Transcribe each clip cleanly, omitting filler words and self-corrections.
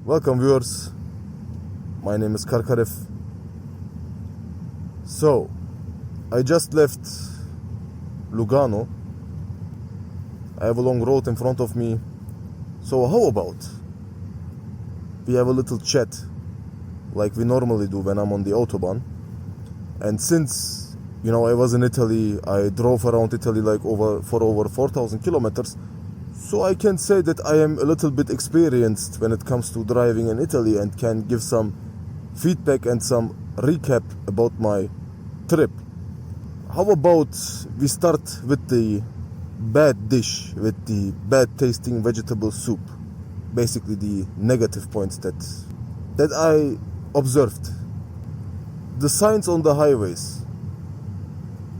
Welcome viewers, my name is Karkarev. So, I just left Lugano. I have a long road in front of me. So how about we have a little chat like we normally do when I'm on the Autobahn. And since, I was in Italy, I drove around Italy for over 4,000 kilometers. So I can say that I am a little bit experienced when it comes to driving in Italy and can give some feedback and some recap about my trip. How about we start with the bad dish, with the bad tasting vegetable soup. Basically the negative points that I observed. The signs on the highways.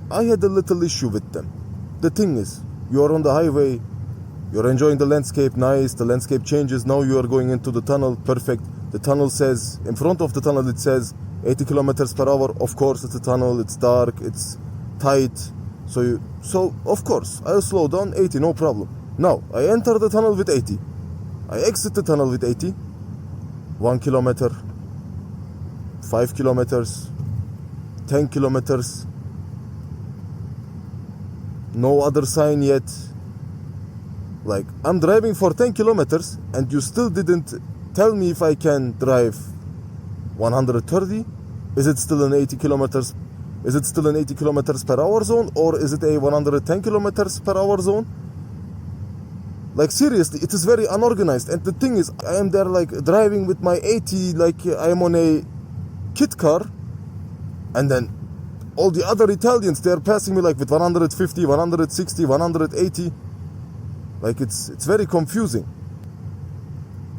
I had a little issue with them. The thing is, you are on the highway, you're enjoying the landscape, nice, the landscape changes, now you are going into the tunnel, perfect. The tunnel says, in front of the tunnel it says 80 kilometers per hour. Of course it's a tunnel, it's dark, it's tight. So of course, I'll slow down, 80, no problem. Now, I enter the tunnel with 80. I exit the tunnel with 80. 1 kilometer, 5 kilometers, 10 kilometers. No other sign yet. Like, I'm driving for 10 kilometers and you still didn't tell me if I can drive 130. Is it still an 80 kilometers? Is it still an 80 kilometers per hour zone, or is it a 110 kilometers per hour zone? Like, seriously, it is very unorganized. And the thing is, I am there like driving with my 80 like I am on a kit car, and then all the other Italians, they are passing me like with 150, 160, 180. Like, it's very confusing.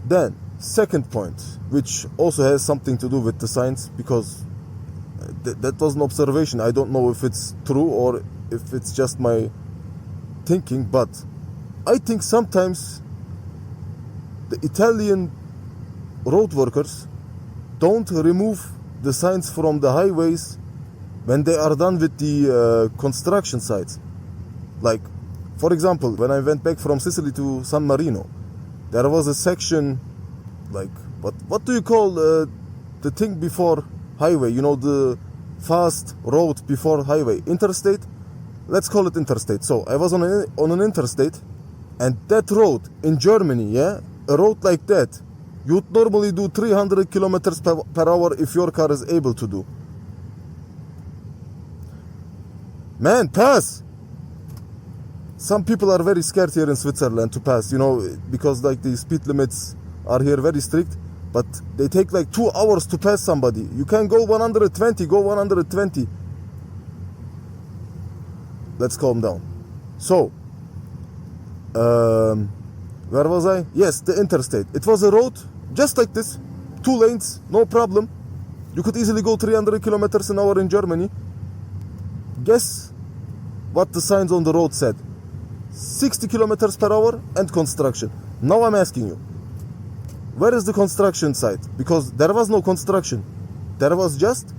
Then, second point, which also has something to do with the signs, because that was an observation. I don't know if it's true or if it's just my thinking, but I think sometimes the Italian road workers don't remove the signs from the highways when they are done with the construction sites. Like, for example, when I went back from Sicily to San Marino, there was a section, like, what do you call the thing before highway? The fast road before highway? Interstate? Let's call it interstate. So I was on an interstate, and that road in Germany, a road like that, you'd normally do 300 kilometers per hour if your car is able to do. Man, pass! Some people are very scared here in Switzerland to pass, because like the speed limits are here very strict, but they take like 2 hours to pass somebody. You can go 120, go 120. Let's calm down. So, where was I? Yes, the interstate. It was a road just like this, 2 lanes, no problem. You could easily go 300 kilometers an hour in Germany. Guess what the signs on the road said? 60 kilometers per hour and construction. Now I'm asking you, where is the construction site? Because there was no construction. There was just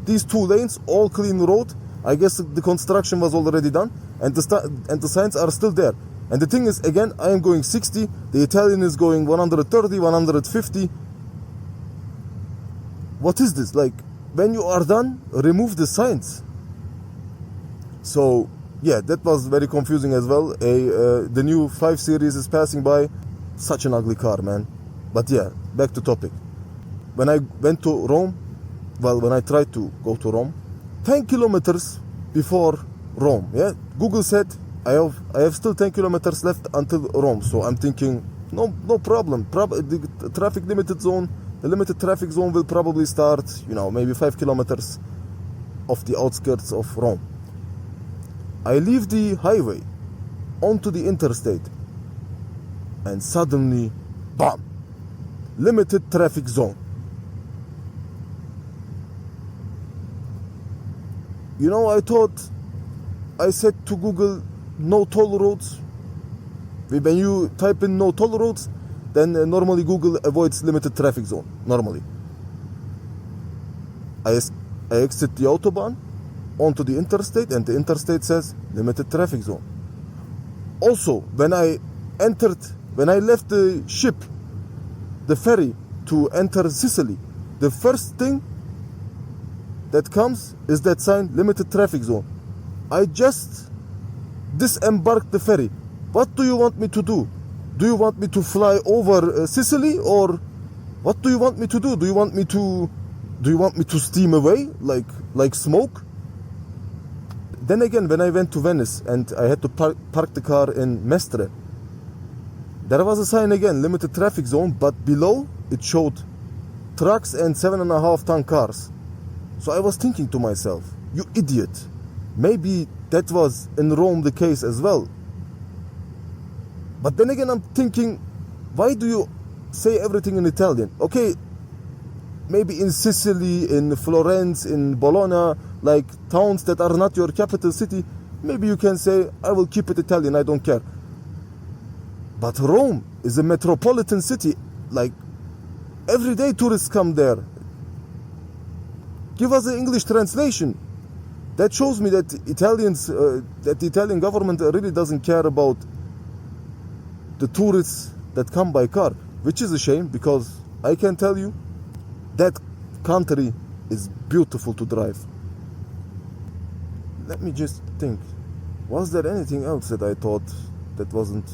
these 2 lanes, all clean road. I guess the construction was already done, and the signs are still there. And the thing is, again, I am going 60, the Italian is going 130, 150. What is this? Like, when you are done, remove the signs. So, yeah, that was very confusing as well. The new 5 Series is passing by. Such an ugly car, man. But yeah, back to topic. When I went to Rome, when I tried to go to Rome, 10 kilometers before Rome, Google said I have still 10 kilometers left until Rome. So I'm thinking, no problem. The traffic limited zone, the limited traffic zone will probably start, maybe 5 kilometers off the outskirts of Rome. I leave the highway onto the interstate, and suddenly, bam! Limited traffic zone. I said to Google, no toll roads. When you type in no toll roads, then normally Google avoids limited traffic zone, normally. I exit the Autobahn onto the interstate, and the interstate says limited traffic zone. Also, when I left the ship, the ferry, to enter Sicily, the first thing that comes is that sign, limited traffic zone. I just disembarked the ferry. What do you want me to do? Do you want me to fly over Sicily, or what do you want me to do? Do you want me to steam away like smoke? Then again, when I went to Venice and I had to park the car in Mestre, there was a sign again, limited traffic zone, but below it showed trucks and 7.5 ton cars. So I was thinking to myself, you idiot, maybe that was in Rome the case as well. But then again, I'm thinking, why do you say everything in Italian? Okay, maybe in Sicily, in Florence, in Bologna, like towns that are not your capital city, maybe you can say, I will keep it Italian, I don't care. But Rome is a metropolitan city, like every day tourists come there. Give us an English translation. That shows me that that the Italian government really doesn't care about the tourists that come by car, which is a shame, because I can tell you that country is beautiful to drive. Let me just think. Was there anything else that I thought that wasn't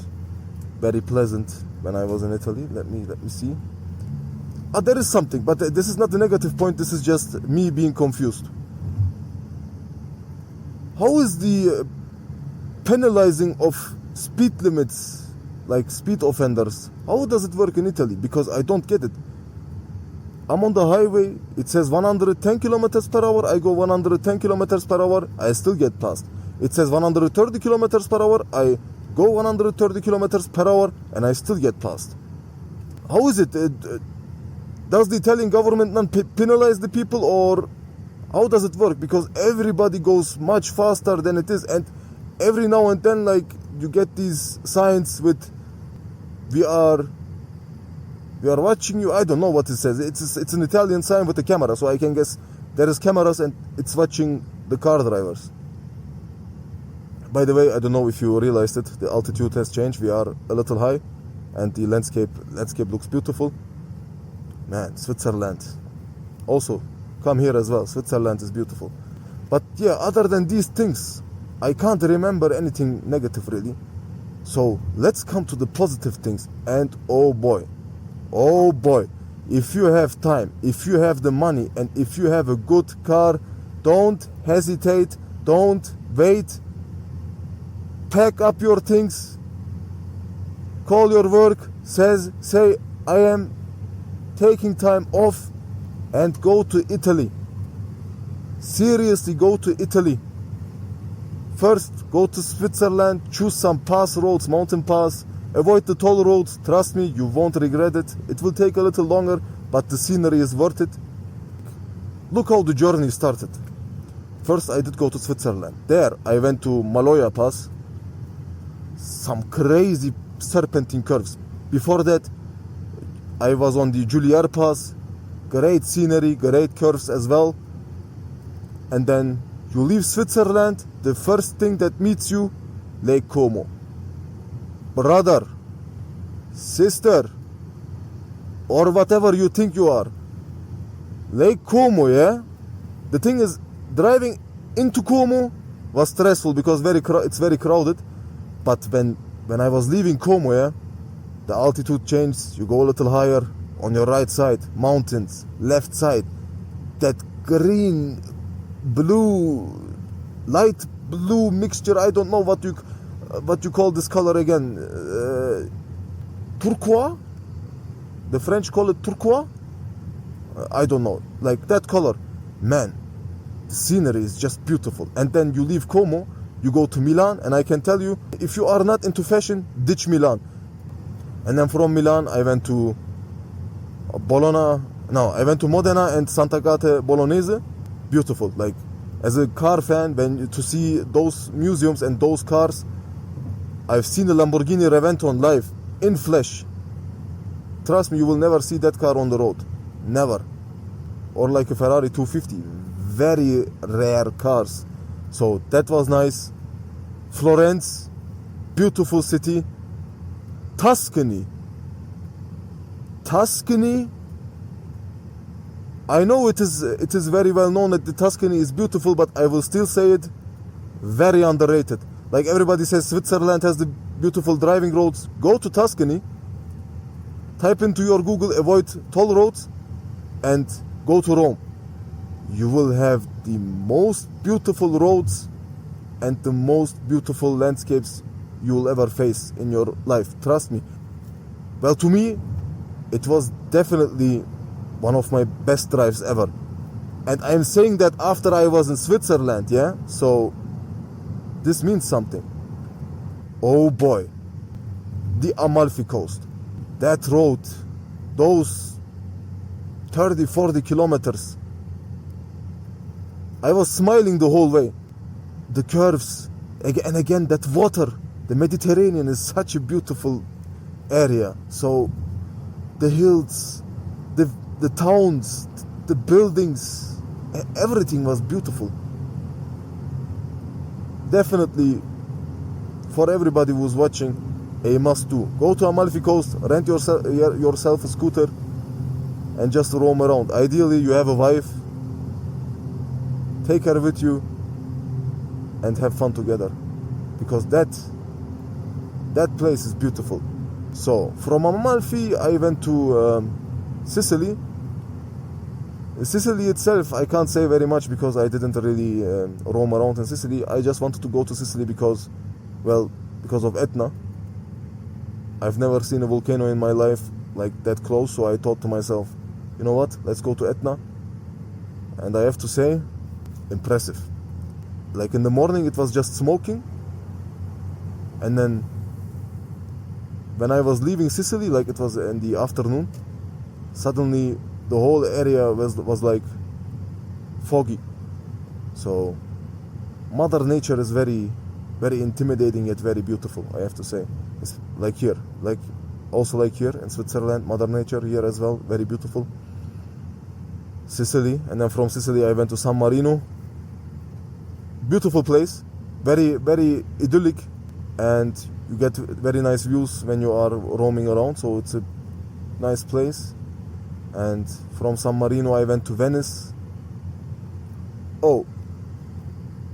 very pleasant when I was in Italy? Let me see. There is something, but this is not a negative point. This is just me being confused. How is the penalizing of speed limits, like speed offenders, how does it work in Italy? Because I don't get it. I'm on the highway, it says 110 kilometers per hour, I go 110 kilometers per hour, I still get passed. It says 130 kilometers per hour, I go 130 kilometers per hour, and I still get passed. How is it? Does the Italian government not penalize the people, or how does it work? Because everybody goes much faster than it is, and every now and then, like, you get these signs with we are watching you. I don't know what it says. It's an Italian sign with a camera, so I can guess there is cameras and it's watching the car drivers. By the way, I don't know if you realized it, the altitude has changed. We are a little high and the landscape looks beautiful. Man, Switzerland. Also, come here as well. Switzerland is beautiful. But yeah, other than these things, I can't remember anything negative really. So let's come to the positive things. And oh boy, if you have time, if you have the money, and if you have a good car, don't hesitate, don't wait. Pack up your things, call your work, say I am taking time off, and go to Italy. Seriously, go to Italy. First, go to Switzerland, choose some pass roads, mountain pass, avoid the toll roads. Trust me, you won't regret it. It will take a little longer, but the scenery is worth it. Look how the journey started. First, I did go to Switzerland. There, I went to Maloja Pass. Some crazy serpentine curves. Before that, I was on the Julier Pass. Great scenery, great curves as well. And then you leave Switzerland, the first thing that meets you, Lake Como. Brother, sister, or whatever you think you are. Lake Como, yeah? The thing is, driving into Como was stressful because it's very crowded. But when I was leaving Como, yeah, the altitude changed, you go a little higher, on your right side, mountains, left side, that green, blue, light blue mixture, I don't know what you call this color again, turquoise? The French call it turquoise? I don't know, like that color. Man, the scenery is just beautiful. And then you leave Como, you go to Milan, and I can tell you, if you are not into fashion, ditch Milan. And then from Milan, I went to I went to Modena and Sant'Agata Bolognese. Beautiful. Like, as a car fan, to see those museums and those cars, I've seen the Lamborghini Reventon live, in flesh. Trust me, you will never see that car on the road. Never. Or like a Ferrari 250. Very rare cars. So that was nice. Florence, beautiful city. Tuscany, I know it is very well known that the Tuscany is beautiful, but I will still say it, very underrated. Like everybody says Switzerland has the beautiful driving roads. Go to Tuscany, type into your Google avoid toll roads, and go to Rome. You will have the most beautiful roads and the most beautiful landscapes you will ever face in your life. Trust me. Well, to me, it was definitely one of my best drives ever. And I'm saying that after I was in Switzerland, yeah? So this means something. Oh boy. The Amalfi Coast. That road, those 30, 40 kilometers. I was smiling the whole way. The curves, and again that water. The Mediterranean is such a beautiful area. So the hills, the towns, the buildings, everything was beautiful. Definitely, for everybody who's watching, a must do. Go to Amalfi Coast, rent yourself a scooter, and just roam around. Ideally, you have a wife. Take her with you and have fun together, because that place is beautiful. So from Amalfi I went to Sicily. Sicily itself I can't say very much because I didn't really roam around in Sicily. I just wanted to go to Sicily because of Etna. I've never seen a volcano in my life like that close, so I thought to myself, you know what, let's go to Etna. And I have to say, impressive. Like in the morning it was just smoking, and then when I was leaving Sicily, like it was in the afternoon, suddenly the whole area was like foggy. So Mother Nature is very, very intimidating yet very beautiful, I have to say. It's like here in Switzerland, Mother Nature here as well, very beautiful. Sicily, and then from Sicily I went to San Marino. Beautiful place, very, very idyllic, and you get very nice views when you are roaming around, so it's a nice place. And from San Marino I went to Venice. Oh,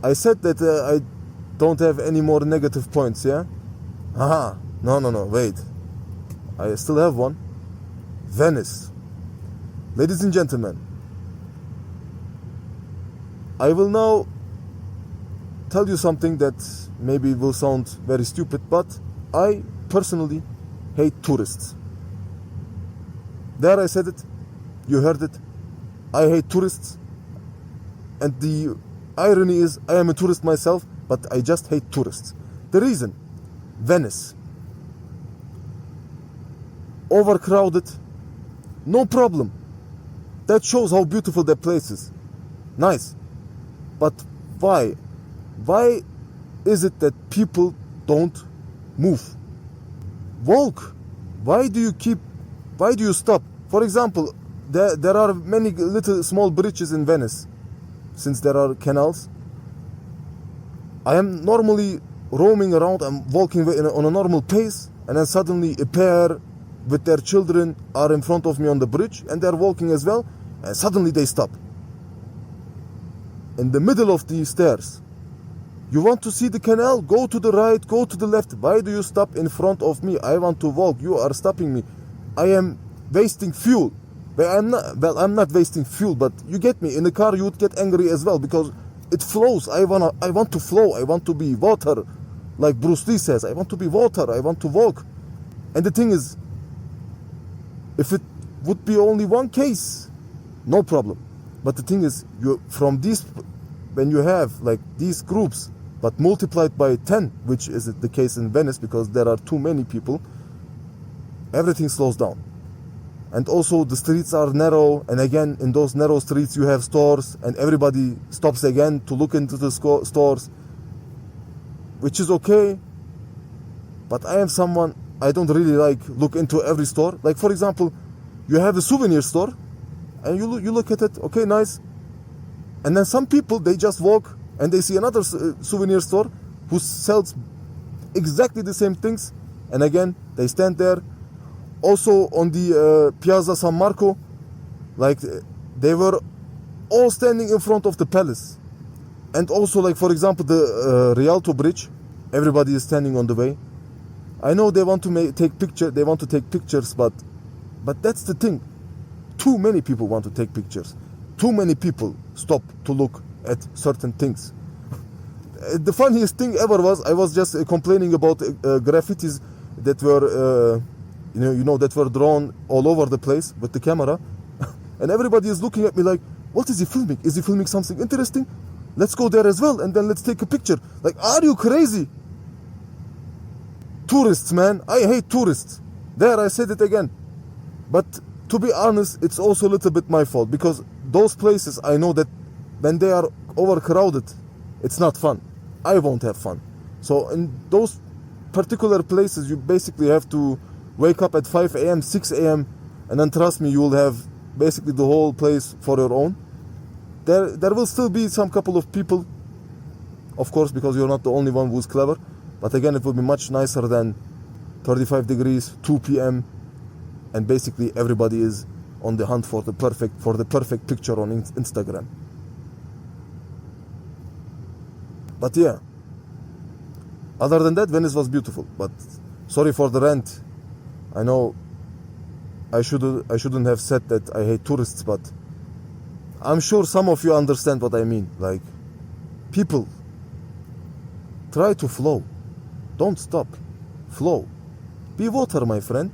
I said that I don't have any more negative points, yeah? Aha, no, wait. I still have one. Venice. Ladies and gentlemen, I will now tell you something that maybe will sound very stupid, but I personally hate tourists. There I said it, you heard it. I hate tourists, and the irony is I am a tourist myself, but I just hate tourists. The reason, Venice. Overcrowded, no problem. That shows how beautiful that place is. Nice. But why? Why is it that people don't move? Walk. Why do you stop? For example, there are many little small bridges in Venice, since there are canals. I am normally roaming around, I'm walking on a normal pace, and then suddenly a pair with their children are in front of me on the bridge, and they're walking as well, and suddenly they stop. In the middle of the stairs. You want to see the canal? Go to the right, go to the left. Why do you stop in front of me? I want to walk. You are stopping me. I am wasting fuel. Well, I'm not wasting fuel, but you get me. In the car, you would get angry as well because it flows. I want to flow. I want to be water. Like Bruce Lee says, I want to be water. I want to walk. And the thing is, if it would be only one case, no problem. But the thing is, when you have like these groups, but multiplied by 10, which is the case in Venice because there are too many people, everything slows down. And also the streets are narrow, and again in those narrow streets you have stores, and everybody stops again to look into the stores, which is okay. But I am someone, I don't really like look into every store. Like for example, you have a souvenir store, and you look at it, okay, nice. And then some people, they just walk and they see another souvenir store who sells exactly the same things, and again they stand there. Also on the Piazza San Marco, like they were all standing in front of the palace. And also, like, for example, the Rialto Bridge, everybody is standing on the way. I know they want to take pictures, but that's the thing. Too many people want to take pictures. Too many people stop to look at certain things. The funniest thing ever was, I was just complaining about graffitis that were, that were drawn all over the place with the camera. And everybody is looking at me like, what is he filming? Is he filming something interesting? Let's go there as well, and then let's take a picture. Like, are you crazy? Tourists, man. I hate tourists. There, I said it again. But to be honest, it's also a little bit my fault, because those places, I know that when they are overcrowded, it's not fun. I won't have fun. So in those particular places, you basically have to wake up at 5 a.m., 6 a.m., and then trust me, you will have basically the whole place for your own. There will still be some couple of people, of course, because you're not the only one who's clever. But again, it will be much nicer than 35 degrees, 2 p.m., and basically everybody is on the hunt for the perfect picture on Instagram. But yeah, other than that, Venice was beautiful. But sorry for the rant. I know I shouldn't have said that I hate tourists, but I'm sure some of you understand what I mean. Like, people, try to flow. Don't stop. Flow. Be water, my friend.